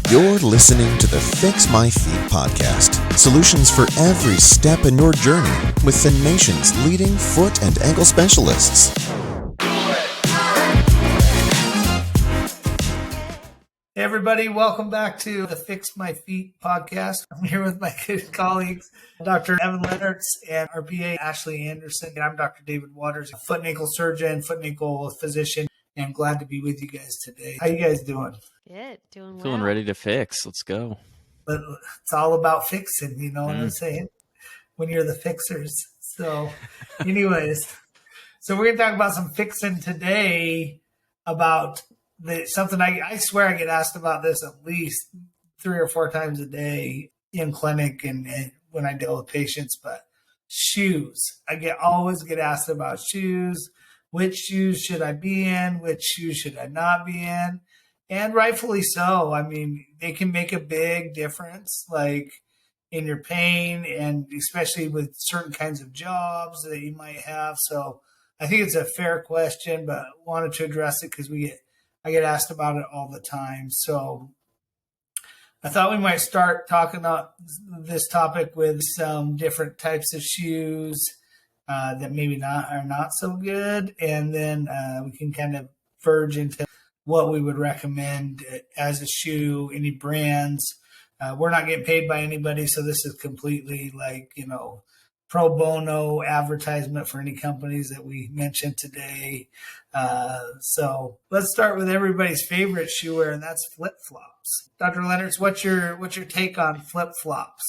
You're listening to the Fix My Feet podcast. Solutions for every step in your journey with the nation's leading foot and ankle specialists. Hey everybody, welcome back to the Fix My Feet podcast. I'm here with my good colleagues, Dr. Evan Leonards and our PA, Ashley Anderson. And I'm Dr. David Waters, a foot and ankle surgeon, foot and ankle physician, and glad to be with you guys today. How you guys doing? Good, doing well. Feeling ready to fix. Let's go. But it's all about fixing, you know what I'm saying? When you're the fixers. So anyways, so we're going to talk about some fixing today about something I swear I get asked about this at least 3 or 4 times a day in clinic and when I deal with patients, but shoes. I always get asked about shoes. Which shoes should I be in? Which shoes should I not be in? And rightfully so. I mean, they can make a big difference, like in your pain and especially with certain kinds of jobs that you might have. So I think it's a fair question, but wanted to address it because I get asked about it all the time. So I thought we might start talking about this topic with some different types of shoes that maybe are not so good. And then we can kind of verge into what we would recommend as a shoe, any brands. We're not getting paid by anybody, so this is completely like, pro bono advertisement for any companies that we mentioned today. So let's start with everybody's favorite shoe wear, and that's flip-flops. Dr. Leonards, what's your take on flip-flops?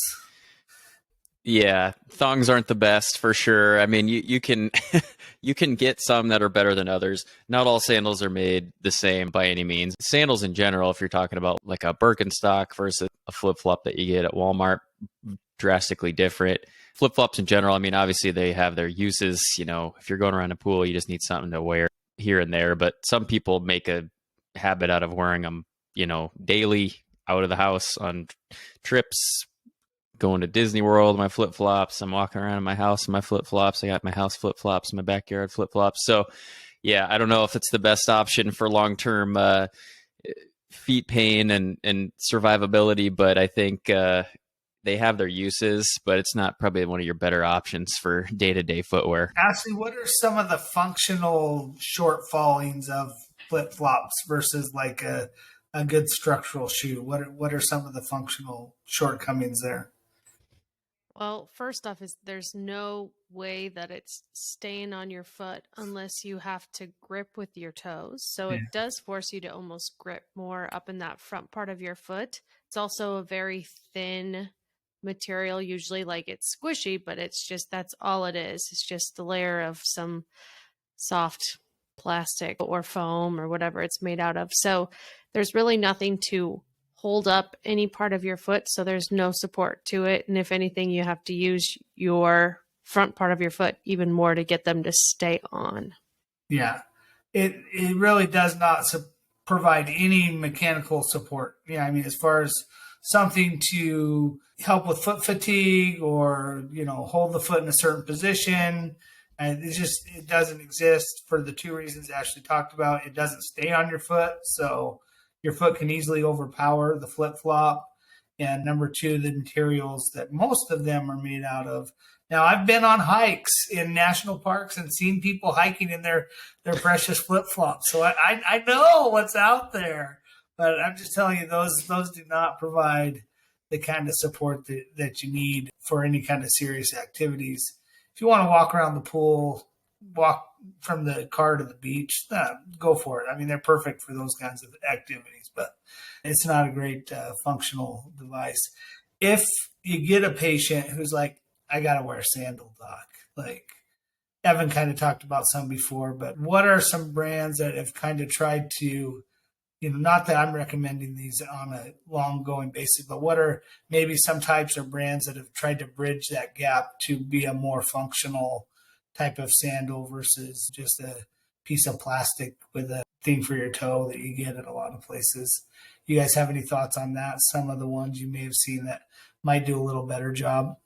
Yeah, thongs aren't the best for sure. I mean, you can you can get some that are better than others. Not all sandals are made the same by any means. Sandals in general, if you're talking about like a Birkenstock versus a flip-flop that you get at Walmart, drastically different. Flip-flops in general, I mean, obviously they have their uses. If you're going around a pool, you just need something to wear here and there. But some people make a habit out of wearing them, daily out of the house on trips, going to Disney World, my flip-flops. I'm walking around in my house in my flip-flops. I got my house flip-flops, my backyard flip-flops. So, yeah, I don't know if it's the best option for long-term feet pain and survivability, but I think they have their uses, but it's not probably one of your better options for day-to-day footwear. Ashley, what are some of the functional shortfallings of flip-flops versus like a good structural shoe? What are some of the functional shortcomings there? Well, first off is there's no way that it's staying on your foot unless you have to grip with your toes. So It does force you to almost grip more up in that front part of your foot. It's also a very thin material, usually, like it's squishy, but that's all it is. It's just a layer of some soft plastic or foam or whatever it's made out of. So there's really nothing to hold up any part of your foot, so there's no support to it. And if anything, you have to use your front part of your foot even more to get them to stay on. Yeah, it really does not provide any mechanical support. Yeah, I mean, as far as something to help with foot fatigue or, hold the foot in a certain position, and it doesn't exist for the 2 reasons Ashley talked about. It doesn't stay on your foot, so your foot can easily overpower the flip-flop. And number 2, the materials that most of them are made out of. Now, I've been on hikes in national parks and seen people hiking in their precious flip-flops. So I know what's out there. But I'm just telling you, those do not provide the kind of support that you need for any kind of serious activities. If you want to walk around the pool, walk from the car to the beach, go for it. I mean, they're perfect for those kinds of activities, but it's not a great functional device. If you get a patient who's like, I got to wear a sandal, doc, like Evan kind of talked about some before, but what are some brands that have kind of tried to, not that I'm recommending these on a long going basis, but what are maybe some types of brands that have tried to bridge that gap to be a more functional type of sandal versus just a piece of plastic with a thing for your toe that you get at a lot of places? You guys have any thoughts on that? Some of the ones you may have seen that might do a little better job?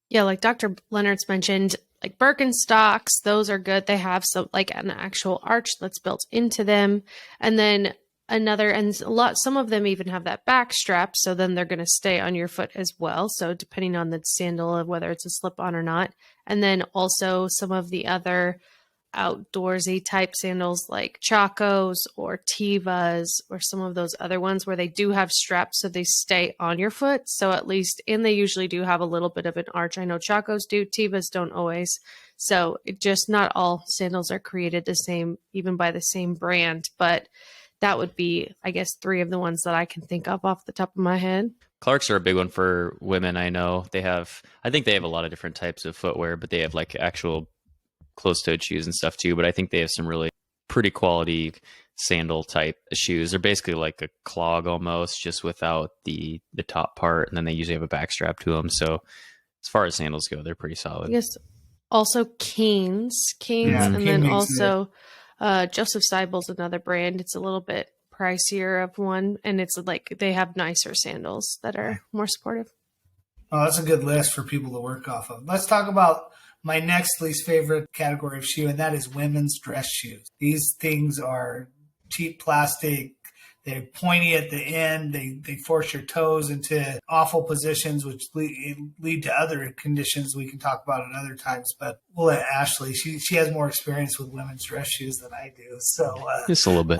Yeah, like Dr. Leonards mentioned, like Birkenstocks, those are good. They have some like an actual arch that's built into them. And then another, and some of them even have that back strap, so then they're going to stay on your foot as well. So depending on the sandal, whether it's a slip on or not. And then also some of the other outdoorsy type sandals like Chacos or Tevas or some of those other ones where they do have straps so they stay on your foot. So at least, and they usually do have a little bit of an arch. I know Chacos do, Tevas don't always. So it just, not all sandals are created the same, even by the same brand, but that would be, I guess, 3 of the ones that I can think of off the top of my head. Clarks are a big one for women. I know I think they have a lot of different types of footwear, but they have like actual closed-toed shoes and stuff too. But I think they have some really pretty quality sandal type shoes. They're basically like a clog almost, just without the top part. And then they usually have a back strap to them. So as far as sandals go, they're pretty solid. I guess also Canes, Yeah, and King then makes also Joseph Seibel's another brand. It's a little bit pricier of one, and it's like they have nicer sandals that are more supportive. Oh, that's a good list for people to work off of. Let's talk about my next least favorite category of shoe, and that is women's dress shoes. These things are cheap plastic. They're pointy at the end. They force your toes into awful positions, which lead to other conditions we can talk about at other times. But we'll let Ashley. She has more experience with women's dress shoes than I do. So just a little bit.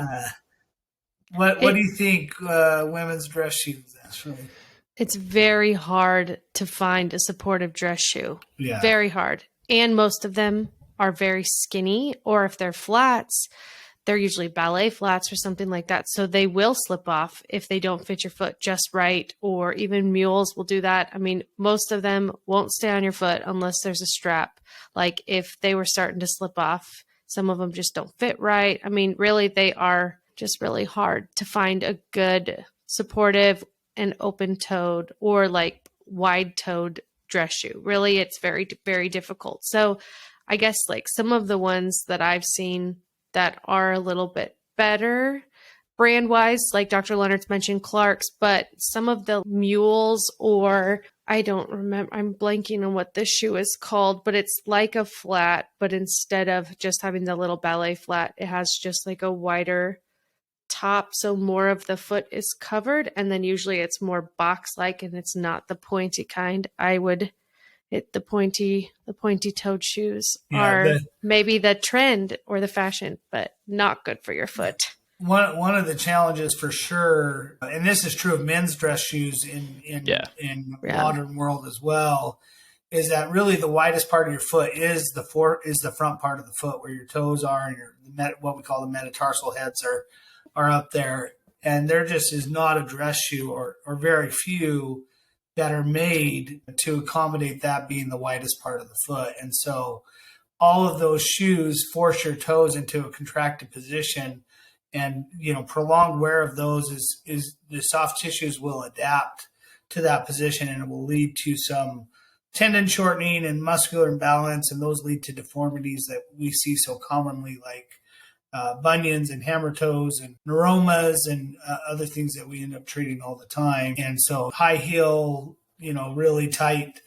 What do you think women's dress shoes, Ashley? It's very hard to find a supportive dress shoe. Yeah. Very hard. And most of them are very skinny, or if they're flats, they're usually ballet flats or something like that. So they will slip off if they don't fit your foot just right, or even mules will do that. I mean, most of them won't stay on your foot unless there's a strap. Like if they were starting to slip off, some of them just don't fit right. I mean, really, they are just really hard to find a good supportive and open-toed or like wide-toed dress shoe. Really, it's very, very difficult. So I guess like some of the ones that I've seen that are a little bit better brand-wise, like Dr. Leonard's mentioned Clarks, but some of the mules, or I don't remember, I'm blanking on what this shoe is called, but it's like a flat, but instead of just having the little ballet flat, it has just like a wider top, so more of the foot is covered, and then usually it's more box-like and it's not the pointy kind. The pointy-toed shoes are maybe the trend or the fashion, but not good for your foot. One of the challenges for sure, and this is true of men's dress shoes in the modern world as well, is that really the widest part of your foot is the front part of the foot where your toes are, and what we call the metatarsal heads are up there. And there just is not a dress shoe or very few that are made to accommodate that being the widest part of the foot. And so all of those shoes force your toes into a contracted position, and, prolonged wear of those is the soft tissues will adapt to that position, and it will lead to some tendon shortening and muscular imbalance. And those lead to deformities that we see so commonly, like bunions and hammer toes and neuromas and other things that we end up treating all the time. And so high heel, really tight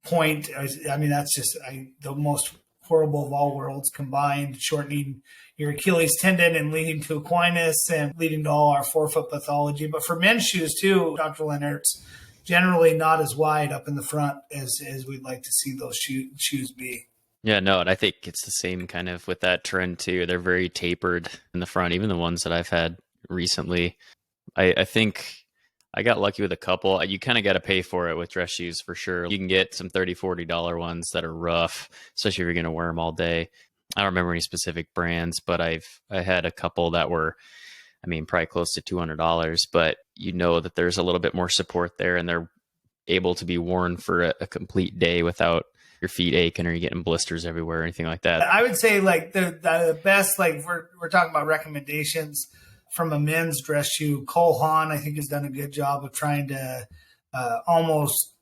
point. I mean, that's just the most horrible of all worlds combined, shortening your Achilles tendon and leading to equinus and leading to all our forefoot pathology. But for men's shoes too, Dr. Leonard, it's generally not as wide up in the front as we'd like to see those shoes be. Yeah, no, and I think it's the same kind of with that trend too. They're very tapered in the front, even the ones that I've had recently. I think I got lucky with a couple. You kind of got to pay for it with dress shoes for sure. You can get some $30, $40 ones that are rough, especially if you're going to wear them all day. I don't remember any specific brands, but I had a couple that were, probably close to $200, but that there's a little bit more support there, and they're able to be worn for a complete day without your feet aching or you getting blisters everywhere or anything like that. I would say like the best, like we're talking about recommendations from a men's dress shoe. Cole Haan, I think, has done a good job of trying to almost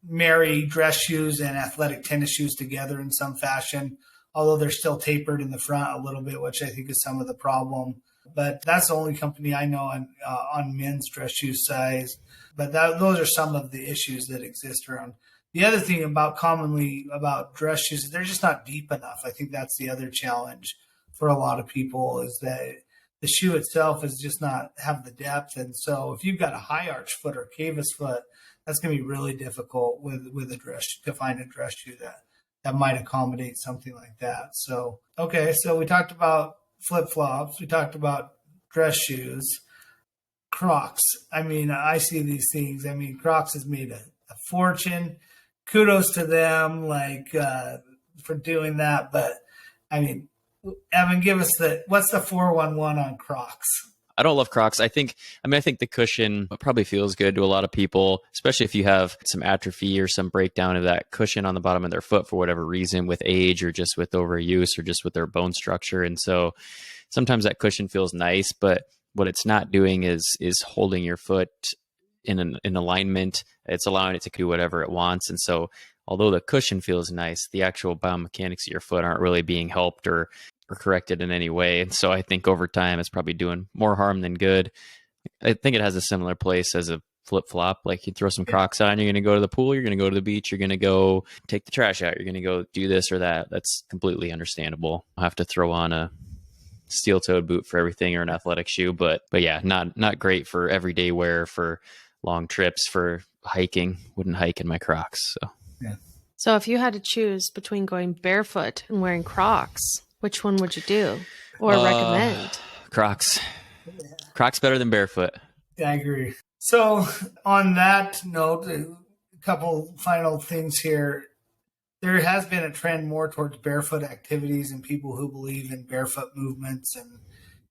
marry dress shoes and athletic tennis shoes together in some fashion, although they're still tapered in the front a little bit, which I think is some of the problem. But that's the only company I know on men's dress shoe size. But those are some of the issues that exist around. The other thing about dress shoes is they're just not deep enough. I think that's the other challenge for a lot of people, is that the shoe itself is just not have the depth. And so if you've got a high arch foot or cavus foot, that's going to be really difficult with a dress to find a dress shoe that might accommodate something like that. So, okay. So we talked about flip flops. We talked about dress shoes, Crocs. I mean, I see these things. I mean, Crocs has made a fortune. Kudos to them, for doing that. But I mean, Evan, give us what's the 411 on Crocs? I don't love Crocs. I think the cushion probably feels good to a lot of people, especially if you have some atrophy or some breakdown of that cushion on the bottom of their foot for whatever reason, with age or just with overuse or just with their bone structure. And so sometimes that cushion feels nice, but what it's not doing is holding your foot in alignment. It's allowing it to do whatever it wants. And so although the cushion feels nice, the actual biomechanics of your foot aren't really being helped or corrected in any way. And so I think over time it's probably doing more harm than good. I think it has a similar place as a flip flop. Like you throw some Crocs on, you're going to go to the pool, you're going to go to the beach, you're going to go take the trash out, you're going to go do this or that. That's completely understandable. I'll have to throw on a steel-toed boot for everything or an athletic shoe, but yeah, not great for everyday wear, for long trips, for hiking. Wouldn't hike in my Crocs. So yeah. So if you had to choose between going barefoot and wearing Crocs, which one would you do or recommend? Crocs. Crocs better than barefoot. Yeah, I agree. So on that note, a couple final things here. There has been a trend more towards barefoot activities and people who believe in barefoot movements.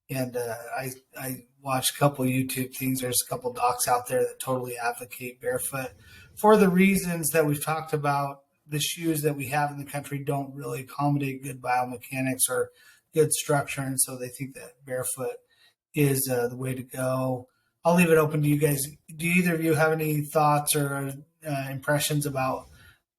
And I watched a couple YouTube things. There's a couple docs out there that totally advocate barefoot for the reasons that we've talked about. The shoes that we have in the country don't really accommodate good biomechanics or good structure. And so they think that barefoot is the way to go. I'll leave it open to you guys. Do either of you have any thoughts or impressions about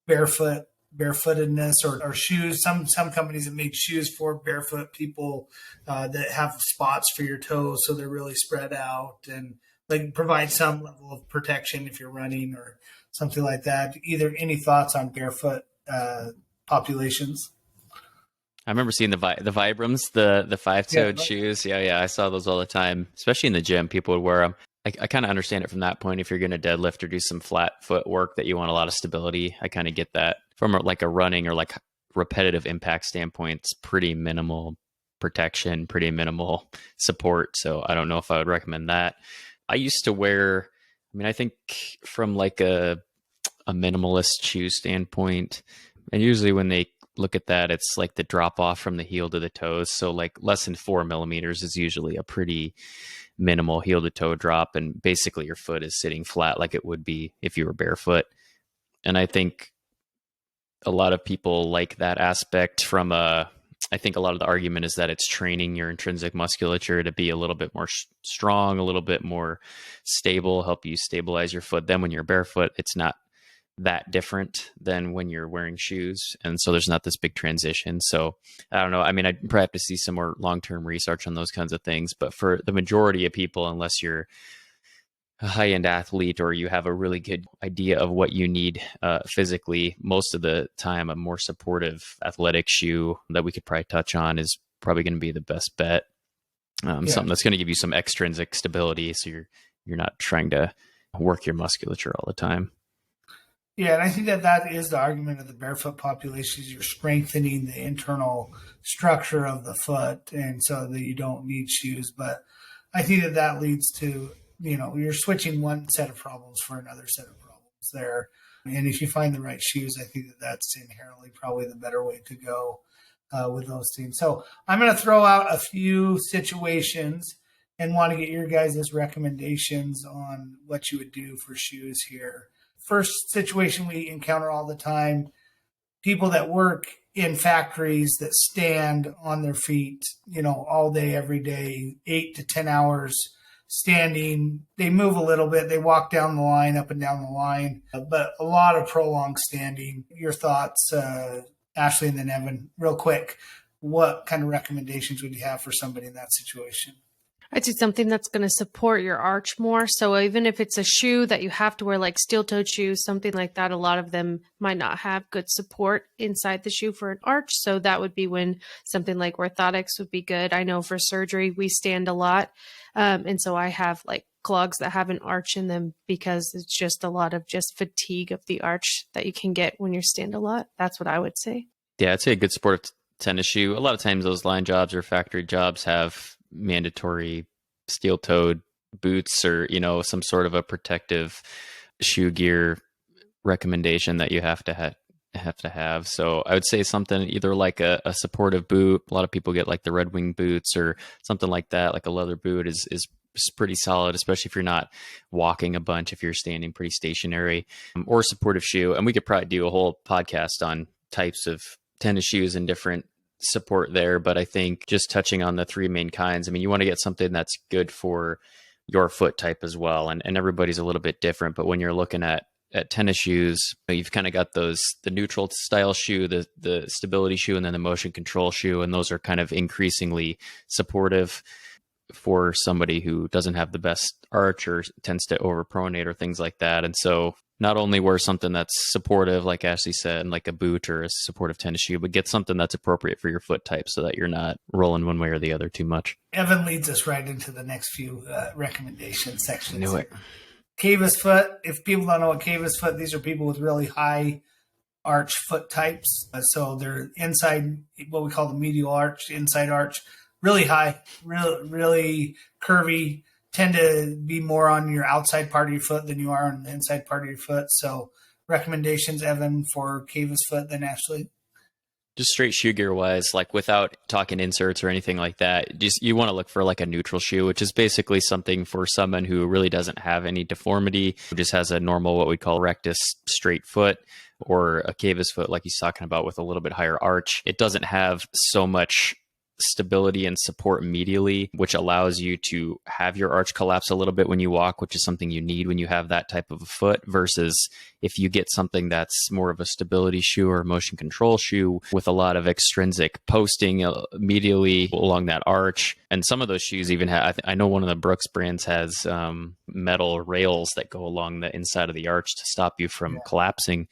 barefootedness or shoes? Some companies that make shoes for barefoot people that have spots for your toes, so they're really spread out and like provide some level of protection if you're running or something like that. Any thoughts on barefoot populations? I remember seeing the Vibrams, the five-toed shoes. Yeah, I saw those all the time, especially in the gym. People would wear them. I kind of understand it from that point. If you're going to deadlift or do some flat foot work that you want a lot of stability, I kind of get that. From a running or like repetitive impact standpoint, it's pretty minimal protection, pretty minimal support. So I don't know if I would recommend that. I used to wear, I think from like a minimalist shoe standpoint, and usually when they look at that, it's like the drop off from the heel to the toes. So like less than 4 millimeters is usually a pretty minimal heel to toe drop. And basically your foot is sitting flat like it would be if you were barefoot. And I think a lot of people like that aspect I think a lot of the argument is that it's training your intrinsic musculature to be a little bit more strong, a little bit more stable, help you stabilize your foot. Then when you're barefoot, it's not that different than when you're wearing shoes. And so there's not this big transition. So I don't know. I'd probably have to see some more long-term research on those kinds of things. But for the majority of people, unless you're a high-end athlete or you have a really good idea of what you need physically, most of the time a more supportive athletic shoe that we could probably touch on is probably going to be the best bet. Something that's going to give you some extrinsic stability, so you're not trying to work your musculature all the time. Yeah, and I think that is the argument of the barefoot population, is you're strengthening the internal structure of the foot, and so that you don't need shoes. But I think that leads to, you're switching one set of problems for another set of problems there. And if you find the right shoes, I think that's inherently probably the better way to go with those things. So I'm going to throw out a few situations and want to get your guys' recommendations on what you would do for shoes here. First situation we encounter all the time, people that work in factories that stand on their feet, all day, every day, 8 to 10 hours standing. They move a little bit. They walk down the line, up and down the line, but a lot of prolonged standing. Your thoughts, Ashley, and then Evan, real quick. What kind of recommendations would you have for somebody in that situation? I'd say something that's going to support your arch more. So even if it's a shoe that you have to wear, like steel-toed shoes, something like that, a lot of them might not have good support inside the shoe for an arch. So that would be when something like orthotics would be good. I know for surgery, we stand a lot. And so I have like clogs that have an arch in them because it's just a lot of just fatigue of the arch that you can get when you stand a lot. That's what I would say. Yeah, I'd say a good supportive tennis shoe. A lot of times those line jobs or factory jobs have mandatory steel-toed boots or, some sort of a protective shoe gear recommendation that you have to have. So I would say something either like a supportive boot. A lot of people get like the Red Wing boots or something like that. Like a leather boot is pretty solid, especially if you're not walking a bunch, if you're standing pretty stationary, or supportive shoe. And we could probably do a whole podcast on types of tennis shoes and different support there. But I think just touching on the three main kinds, I mean, you want to get something that's good for your foot type as well. And everybody's a little bit different. But when you're looking at tennis shoes, you've kind of got the neutral style shoe, the stability shoe, and then the motion control shoe. And those are kind of increasingly supportive for somebody who doesn't have the best arch or tends to overpronate or things like that. And so not only wear something that's supportive, like Ashley said, and like a boot or a supportive tennis shoe, but get something that's appropriate for your foot type so that you're not rolling one way or the other too much. Evan leads us right into the next few recommendation sections. Knew it. Cavus foot. If people don't know what cavus foot, these are people with really high arch foot types. So they're inside, what we call the medial arch, inside arch, really high, really curvy, tend to be more on your outside part of your foot than you are on the inside part of your foot. So recommendations, Evan, for cavus foot, then Ashley? Just straight shoe gear wise, like without talking inserts or anything like that, just you want to look for like a neutral shoe, which is basically something for someone who really doesn't have any deformity, who just has a normal, what we call rectus straight foot, or a cavus foot, like he's talking about, with a little bit higher arch. It doesn't have so much stability and support medially, which allows you to have your arch collapse a little bit when you walk, which is something you need when you have that type of a foot, versus if you get something that's more of a stability shoe or motion control shoe with a lot of extrinsic posting medially along that arch. And some of those shoes even have, I know one of the Brooks brands has metal rails that go along the inside of the arch to stop you from collapsing.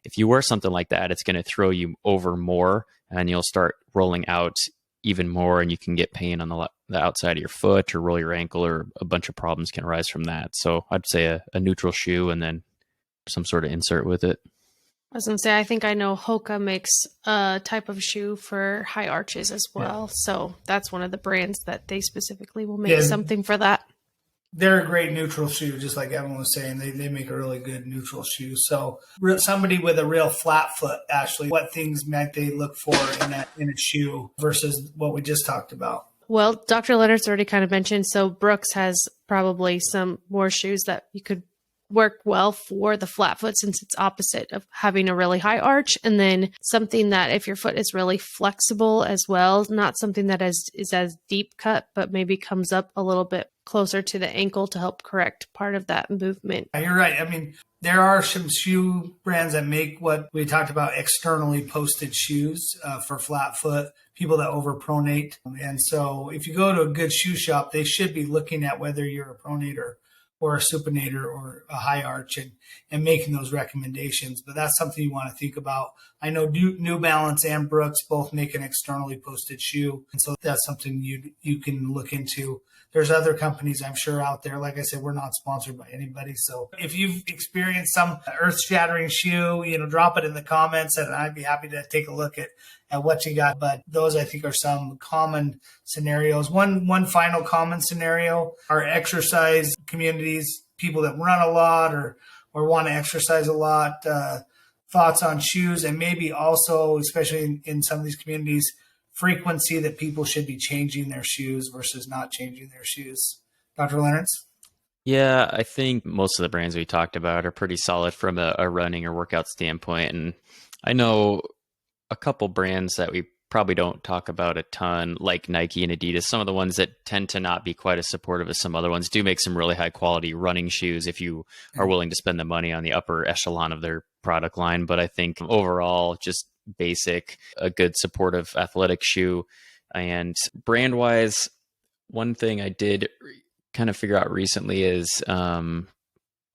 If you wear something like that, it's going to throw you over more and you'll start rolling out even more, and you can get pain on the outside of your foot or roll your ankle, or a bunch of problems can arise from that. So I'd say a neutral shoe and then some sort of insert with it. I was going to say, I think I know Hoka makes a type of shoe for high arches as well. Yeah. So that's one of the brands that they specifically will make something for that. They're a great neutral shoe, just like Evan was saying. They make a really good neutral shoe. So somebody with a real flat foot, Ashley, what things might they look for in a shoe versus what we just talked about? Well, Dr. Leonard's already kind of mentioned, so Brooks has probably some more shoes that you could work well for the flat foot, since it's opposite of having a really high arch. And then something that if your foot is really flexible as well, not something that is as deep cut, but maybe comes up a little bit closer to the ankle to help correct part of that movement. You're right. I mean, there are some shoe brands that make what we talked about, externally posted shoes for flat foot, people that overpronate. And so if you go to a good shoe shop, they should be looking at whether you're a pronator or a supinator or a high arch and making those recommendations. But that's something you want to think about. I know New Balance and Brooks both make an externally posted shoe. And so that's something you can look into. There's other companies I'm sure out there. Like I said, we're not sponsored by anybody. So if you've experienced some earth-shattering shoe, drop it in the comments and I'd be happy to take a look at what you got. But those, I think, are some common scenarios. One final common scenario are exercise communities, people that run a lot or want to exercise a lot, thoughts on shoes, and maybe also, especially in some of these communities, frequency that people should be changing their shoes versus not changing their shoes. Dr. Leonard? Yeah, I think most of the brands we talked about are pretty solid from a running or workout standpoint. And I know a couple brands that we probably don't talk about a ton, like Nike and Adidas. Some of the ones that tend to not be quite as supportive as some other ones do make some really high quality running shoes if you are willing to spend the money on the upper echelon of their product line. But I think overall, just basic, a good supportive athletic shoe. And brand wise, One thing I did kind of figure out recently is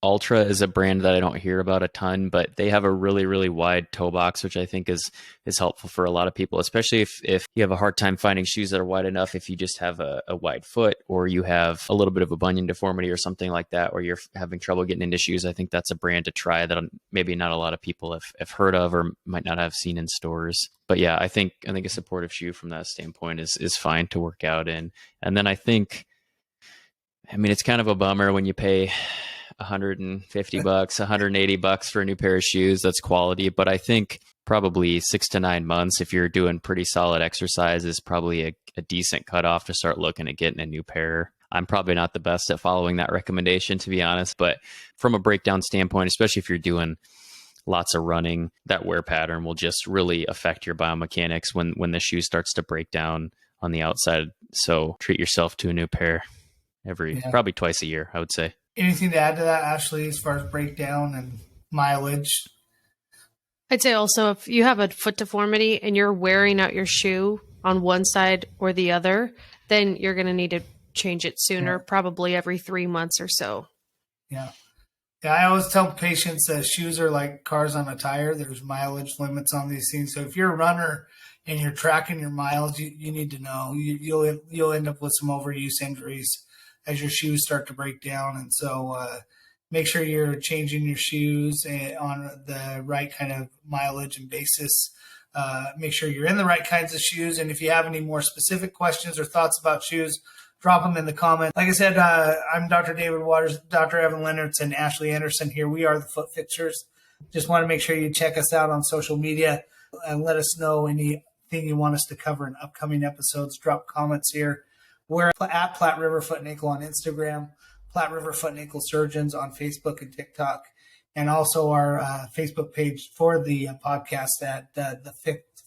Ultra is a brand that I don't hear about a ton, but they have a really, really wide toe box, which I think is helpful for a lot of people, especially if you have a hard time finding shoes that are wide enough. If you just have a wide foot, or you have a little bit of a bunion deformity or something like that, or you're having trouble getting into shoes, I think that's a brand to try that maybe not a lot of people have heard of or might not have seen in stores. But yeah, I think a supportive shoe from that standpoint is fine to work out in. And then I think, it's kind of a bummer when you pay $150, $180 for a new pair of shoes. That's quality. But I think probably 6 to 9 months, if you're doing pretty solid exercise, is probably a decent cutoff to start looking at getting a new pair. I'm probably not the best at following that recommendation, to be honest. But from a breakdown standpoint, especially if you're doing lots of running, that wear pattern will just really affect your biomechanics when the shoe starts to break down on the outside. So treat yourself to a new pair probably twice a year, I would say. Anything to add to that, Ashley, as far as breakdown and mileage? I'd say also, if you have a foot deformity and you're wearing out your shoe on one side or the other, then you're going to need to change it sooner, probably every 3 months or so. Yeah. Yeah, I always tell patients that shoes are like cars on a tire. There's mileage limits on these things. So if you're a runner and you're tracking your miles, you need to know. You'll end up with some overuse injuries as your shoes start to break down. And so make sure you're changing your shoes on the right kind of mileage and basis. Make sure you're in the right kinds of shoes. And if you have any more specific questions or thoughts about shoes, drop them in the comments. Like I said, I'm Dr. David Waters, Dr. Evan Leonards, and Ashley Anderson here. We are the Foot Fixers. Just want to make sure you check us out on social media and let us know anything you want us to cover in upcoming episodes. Drop comments here. We're at Platte River Foot and Ankle on Instagram, Platte River Foot and Ankle Surgeons on Facebook and TikTok, and also our Facebook page for the podcast at the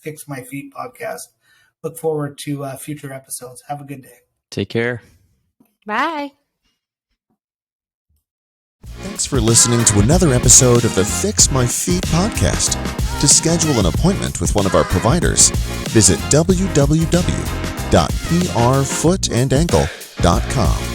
Fix My Feet podcast. Look forward to future episodes. Have a good day. Take care. Bye. Thanks for listening to another episode of the Fix My Feet podcast. To schedule an appointment with one of our providers, visit www.prfootsandankle.com.